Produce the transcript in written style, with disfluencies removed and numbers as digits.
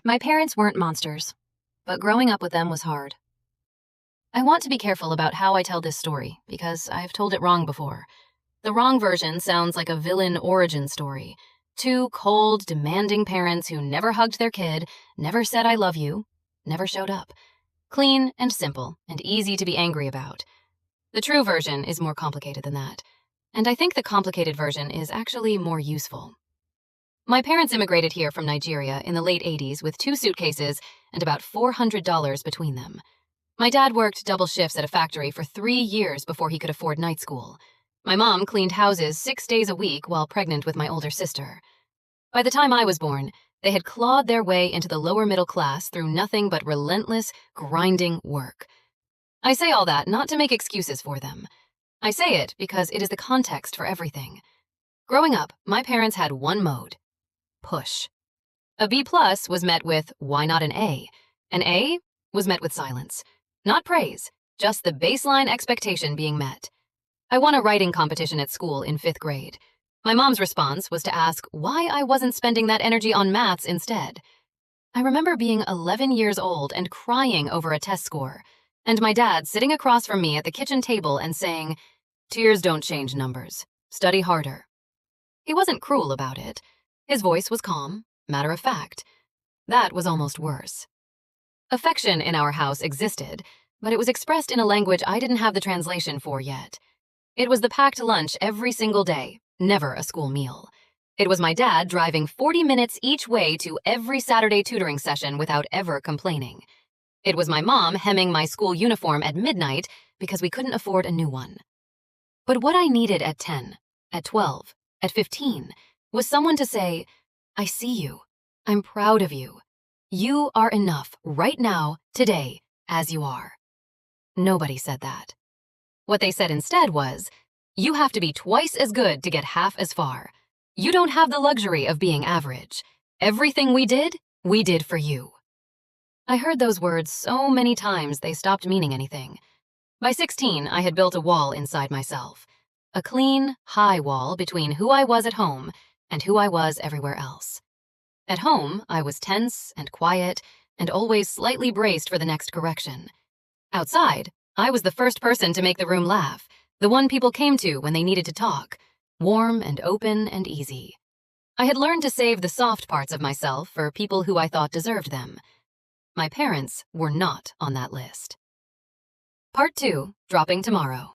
My parents weren't monsters, but growing up with them was hard. I want to be careful about how I tell this story because I've told it wrong before. The wrong version sounds like a villain origin story. Two cold, demanding parents who never hugged their kid, never said I love you, never showed up. Clean and simple and easy to be angry about. The true version is more complicated than that. And I think the complicated version is actually more useful. My parents immigrated here from Nigeria in the late 80s with 2 suitcases and about $400 between them. My dad worked double shifts at a factory for 3 years before he could afford night school. My mom cleaned houses 6 days a week while pregnant with my older sister. By the time I was born, they had clawed their way into the lower middle class through nothing but relentless, grinding work. I say all that not to make excuses for them. I say it because it is the context for everything. Growing up, my parents had one mode: push. A B+ was met with, why not an A? An A was met with silence. Not praise, just the baseline expectation being met. I won a writing competition at school in 5th grade. My mom's response was to ask why I wasn't spending that energy on maths instead. I remember being 11 years old and crying over a test score, and my dad sitting across from me at the kitchen table and saying, "Tears don't change numbers. Study harder." He wasn't cruel about it. His voice was calm, matter of fact. That was almost worse. Affection in our house existed, but it was expressed in a language I didn't have the translation for yet. It was the packed lunch every single day, never a school meal. It was my dad driving 40 minutes each way to every Saturday tutoring session without ever complaining. It was my mom hemming my school uniform at midnight because we couldn't afford a new one. But what I needed at 10, at 12, at 15, was someone to say, "I see you. I'm proud of you. You are enough right now, today, as you are." Nobody said that. What they said instead was, "You have to be twice as good to get half as far. You don't have the luxury of being average. Everything we did for you." I heard those words so many times they stopped meaning anything. By 16, I had built a wall inside myself. A clean, high wall between who I was at home and who I was everywhere else. At home, I was tense and quiet and always slightly braced for the next correction. Outside, I was the first person to make the room laugh, the one people came to when they needed to talk, warm and open and easy. I had learned to save the soft parts of myself for people who I thought deserved them. My parents were not on that list. Part 2, dropping tomorrow.